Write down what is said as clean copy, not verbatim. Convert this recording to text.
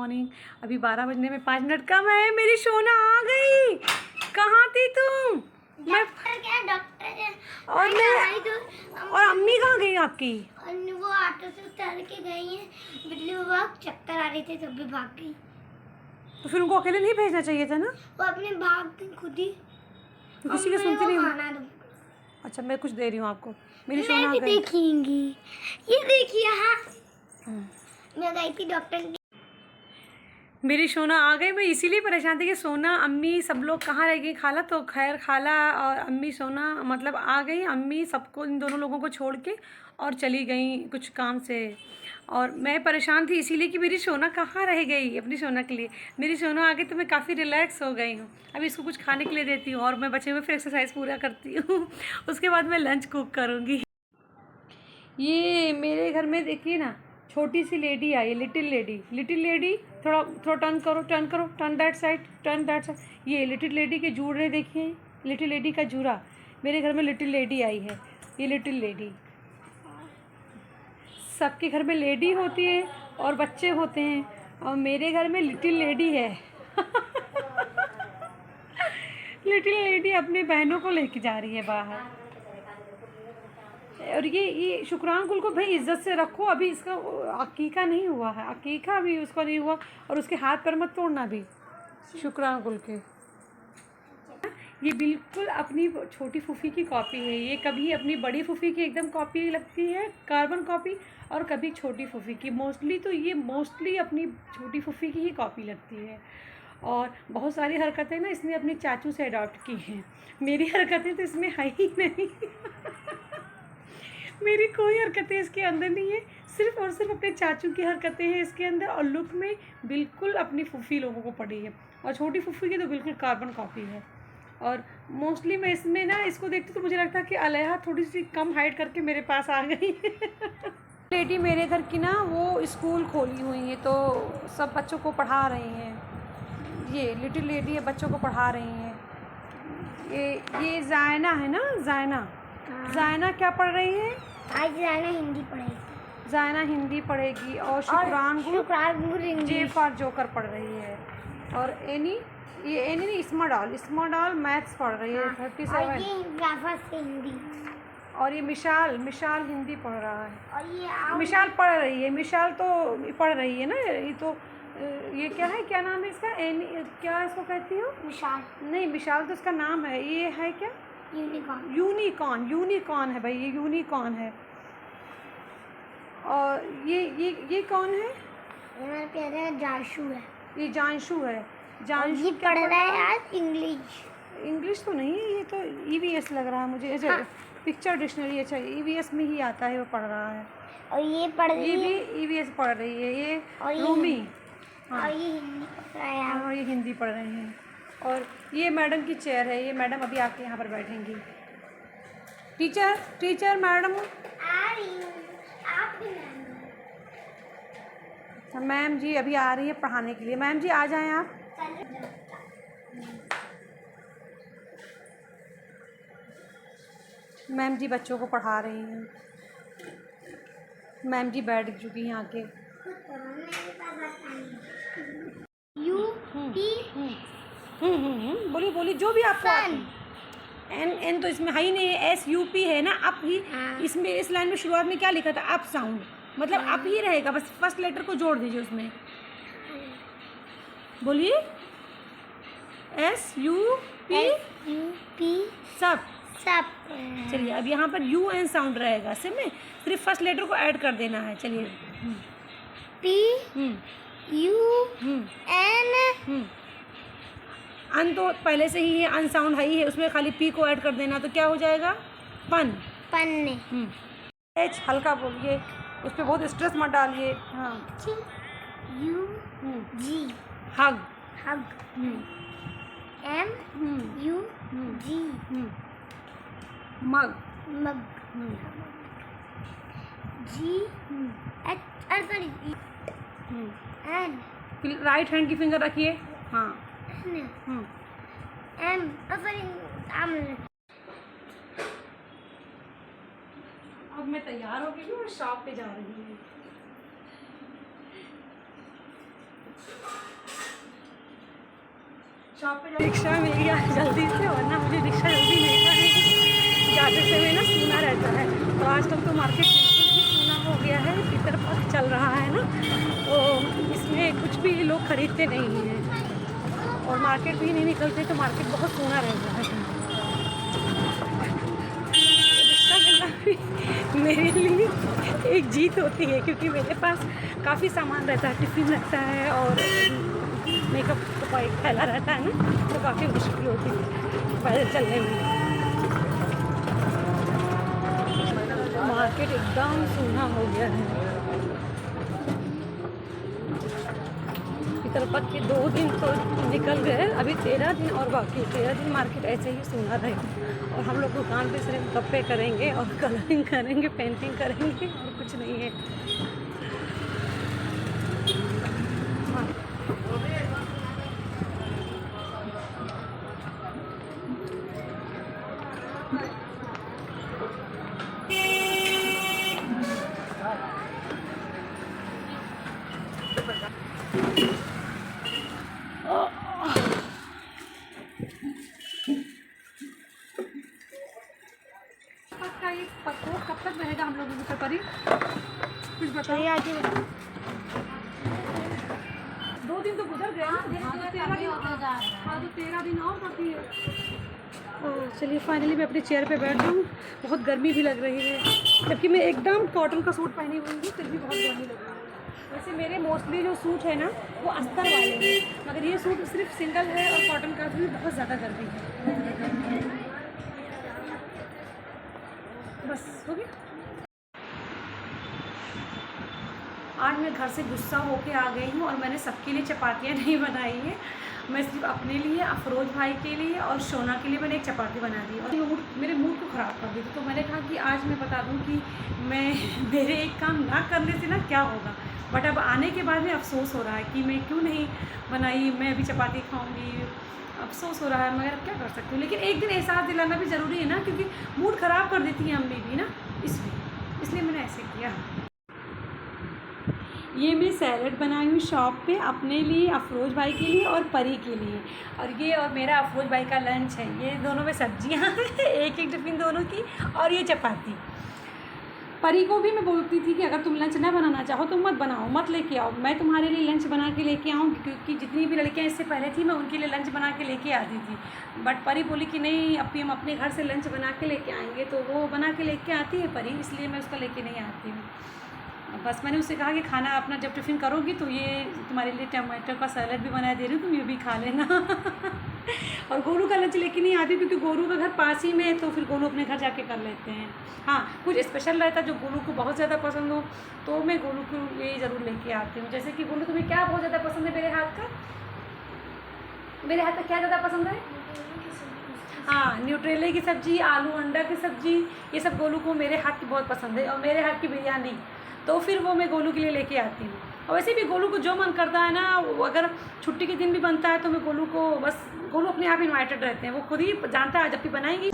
Morning. अभी 12 बजने में 5 मिनट कम है। मेरी सोना आ गई। कहाँ थी तुम? डॉक्टर क्या और मैं और अम्मी कहाँ गई आपकी? वो ऑटो से उतर के गई है। बिल्ली बाबा चक्कर आ रही थी तब भी भाग गई। तो फिर उनको अकेले नहीं भेजना चाहिए था ना? वो अपने भाग गई खुद ही। तो किसी की सुनती नहीं। खाना दो। अच्छा मैं कुछ दे रही हूँ आपको। मेरी सोना आ गई। देखेंगी ये देखिए। हाँ मैं गई थी डॉक्टर की। मेरी सोना आ गई। मैं इसीलिए परेशान थी कि सोना अम्मी सब लोग कहाँ रह गई। खाला तो खैर खाला और अम्मी सोना मतलब आ गई। अम्मी सबको इन दोनों लोगों को छोड़ के और चली गई कुछ काम से। और मैं परेशान थी इसीलिए कि मेरी सोना कहाँ रह गई। अपनी सोना के लिए मेरी सोना आ गई तो मैं काफ़ी रिलैक्स हो गई हूँ। अभी इसको कुछ खाने के लिए देती हूँ और मैं बचे हुए फिर एक्सरसाइज पूरा करती हूँ। उसके बाद मैं लंच कुक करूँगी। ये मेरे घर में देखिए ना छोटी सी लेडी आई है। लिटिल लेडी थोड़ा थोड़ा टर्न दैट साइड। ये लिटिल लेडी के जूड़े देखिए। लिटिल लेडी का जूड़ा। मेरे घर में लिटिल लेडी आई है। ये लिटिल लेडी। सबके घर में लेडी होती है और बच्चे होते हैं और मेरे घर में लिटिल लेडी है। लिटिल लेडी अपनी बहनों को लेके जा रही है बाहर। और ये शुक्रान गुल को भाई इज्जत से रखो। अभी इसका अकीका नहीं हुआ है। अकीका अभी उसका नहीं हुआ और उसके हाथ पैर मत तोड़ना भी शुक्रान गुल के। ये बिल्कुल अपनी छोटी फूफी की कॉपी है। ये कभी अपनी बड़ी फूफी की एकदम कॉपी लगती है कार्बन कॉपी और कभी छोटी फूफी की। मोस्टली अपनी छोटी फूफी की ही कॉपी लगती है। और बहुत सारी हरकतें ना इसने अपने चाचू से अडॉप्ट की हैं। मेरी हरकतें तो इसमें है ही नहीं। मेरी कोई हरकतें इसके अंदर नहीं है। सिर्फ और सिर्फ अपने चाचू की हरकतें हैं इसके अंदर। और लुक में बिल्कुल अपनी फूफी लोगों को पड़ी है और छोटी फूफी की तो बिल्कुल कार्बन कॉपी है। और मोस्टली मैं इसमें ना इसको देखती तो मुझे लगता है कि अलैहा थोड़ी सी कम हाइट करके मेरे पास आ गई। लेडी मेरे घर की ना वो स्कूल खोली हुई है तो सब बच्चों को पढ़ा रही हैं। ये लिटिल लेडी है बच्चों को पढ़ा रही हैं। ये जायना है ना। जायना क्या पढ़ रही है? आज जाना हिंदी पढ़ेगी। जायना हिंदी पढ़ेगी और शुक्रान गुल जे फॉर जोकर पढ़ रही है। और एनी स्मॉल डॉल मैथ्स पढ़ रही है 37। हिंदी। और ये मिशाल हिंदी पढ़ रहा है। और ये मिशाल पढ़ रही है। मिशाल तो पढ़ रही है ना। ये तो ये क्या है क्या नाम है इसका? क्या इसको कहती हो? मिशाल नहीं मिशाल तो इसका नाम है। ये है क्या? यूनिकॉर्न है भाई। ये यूनिकॉर्न है। और ये कौन है? मेरा प्यारा जाशु है। ये जानशु है। जानशु पढ़ रहा है आज इंग्लिश तो नहीं है। ये तो EVS लग रहा है मुझे। अच्छा हाँ। Picture dictionary. अच्छा EVS में ही आता है वो पढ़ रहा है। और ये पढ़ रही है। ये भी EVS पढ़ रही है। ये रूमी। हाँ। और ये हिंदी पढ़ रहा है। और ये हिंदी पढ़ रहे हैं। और ये मैडम की चेयर है। ये मैडम अभी आके यहाँ पर बैठेंगी। टीचर मैडम आ रही हूँ। आप भी मैम जी अभी आ रही है पढ़ाने के लिए। मैम जी आ जाएं आप। मैम जी बच्चों को पढ़ा रही हैं। मैम जी बैठ चुकी हैं आके। बोलिए जो भी आपको आती है। एन तो इसमें है ही नहीं है। SUP है ना। अप ही इसमें इस लाइन में शुरुआत में क्या लिखा था? अप साउंड मतलब अप ही रहेगा। बस फर्स्ट लेटर को जोड़ दीजिए उसमें। बोलिए SUP सब। चलिए अब यहाँ पर UN साउंड रहेगा। में सिर्फ फर्स्ट लेटर को ऐड कर देना है। चलिए PUN अन तो पहले से ही है। अन साउंड है ही है। उसमें खाली P को ऐड कर देना तो क्या हो जाएगा? पन्ने। H हल्का बोलिए। उस पर बहुत स्ट्रेस मत डालिए। हाँ हग MUG मग राइट हैंड की फिंगर रखिए। हाँ अब मैं तैयार हो गई हूँ और शॉप पे जा रही हूँ। शॉप पे रिक्शा मिल गया जल्दी से, वरना मुझे रिक्शा जल्दी मिलता नहीं, जाते समय ना सूना रहता है। तो आजकल तो मार्केट बिल्कुल भी सूना हो गया है, पीतर पक चल रहा है ना, तो इसमें कुछ भी लोग खरीदते नहीं हैं और मार्केट भी नहीं निकलते, तो मार्केट बहुत सूना रहता है। रिक्शा मिलना भी मेरे लिए एक जीत होती है, क्योंकि मेरे पास काफ़ी सामान रहता है, टिफ़िन रहता है और मेकअप का एक थैला रहता है ना, तो काफ़ी मुश्किल होती है पैदल चलने में। मार्केट एकदम सूना हो गया है। इधर पक के 2 दिन तो निकल गए, अभी 13 दिन और बाकी। 13 दिन मार्केट ऐसे ही सूना रहेगा और हम लोग दुकान पे सिर्फ गप्पे करेंगे और कलरिंग करेंगे, पेंटिंग करेंगे और कुछ नहीं है। का ये प्रकोप कब तक रहेगा हम लोगों के परी? कुछ बताओ। 2 दिन तो गुजर गया। हाँ, तो 13 दिन। हाँ, तो 13 दिन और बाकी है। चलिए फाइनली मैं अपनी चेयर पे बैठ जाऊँ। बहुत गर्मी भी लग रही है, जबकि मैं एकदम कॉटन का सूट पहनी हुई हूँ, फिर भी बहुत गर्मी लग रही है। वैसे मेरे मोस्टली जो सूट है ना वो अस्तर वाले हैं, मगर ये सूट सिर्फ सिंगल है और कॉटन का भी बहुत ज़्यादा गर्मी है। बस हो गया। आज मैं घर से गुस्सा होके आ गई हूँ और मैंने सबके लिए चपातियाँ नहीं बनाई है, मैं सिर्फ अपने लिए, अफरोज भाई के लिए और शोना के लिए मैंने एक चपाती बना दी और मेरे मूड को ख़राब कर दी थी। तो मैंने कहा कि आज मैं बता दूँ कि मेरे एक काम ना करने से ना क्या होगा, बट अब आने के बाद में अफसोस हो रहा है कि मैं क्यों नहीं बनाई, मैं अभी चपाती खाऊंगी, अफसोस हो रहा है, मगर अब क्या कर सकती हूँ। लेकिन एक दिन एहसास दिलाना भी ज़रूरी है ना, क्योंकि मूड ख़राब कर देती हैं अम्मी भी ना, इसलिए मैंने ऐसे किया। ये मैं सैलड बनाई हूँ शॉप पे अपने लिए, अफरोज भाई के लिए और परी के लिए, और ये और मेरा अफरोज भाई का लंच है। ये दोनों में सब्जियाँ हैं, एक टिफ़िन दोनों की, और ये चपाती। परी को भी मैं बोलती थी कि अगर तुम लंच ना बनाना चाहो तो मत बनाओ, मत लेके आओ, मैं तुम्हारे लिए लंच बना के लेके आऊँगी, क्योंकि जितनी भी लड़कियाँ इससे पहले थी मैं उनके लिए लंच बना के लेके आती थी। बट परी बोली कि नहीं, अब हम अपने घर से लंच बना के लेके आएंगे, तो वो बना के लेके आती है परी, इसलिए मैं उसका लेके नहीं आती हूँ। बस मैंने उससे कहा कि खाना अपना जब टिफ़िन करोगी तो ये तुम्हारे लिए टमाटर का सैलड भी बना दे रही हूँ, तुम ये भी खा लेना। और गोलू का लंच लेके नहीं आती, क्योंकि गोलू का घर पास ही में है, तो फिर गोलू अपने घर जाके कर लेते हैं। हाँ, कुछ स्पेशल रहता है जो गोलू को बहुत ज़्यादा पसंद हो तो मैं गोलू को ये ज़रूर लेके आती हूँ। जैसे कि गोलू तुम्हें क्या बहुत ज़्यादा पसंद है मेरे हाथ का? मेरे हाथ का क्या ज़्यादा पसंद है? हाँ, न्यूट्रेले की सब्ज़ी, आलू अंडा की सब्ज़ी, ये सब गोलू को मेरे हाथ की बहुत पसंद है, और मेरे हाथ की बिरयानी, तो फिर वो मैं गोलू के लिए लेके आती हूँ। और वैसे भी गोलू को जो मन करता है ना, अगर छुट्टी के दिन भी बनता है तो मैं गोलू को, बस गोलू अपने आप इन्वाइटेड रहते हैं, वो खुद ही जानता है जब भी बनाएंगी।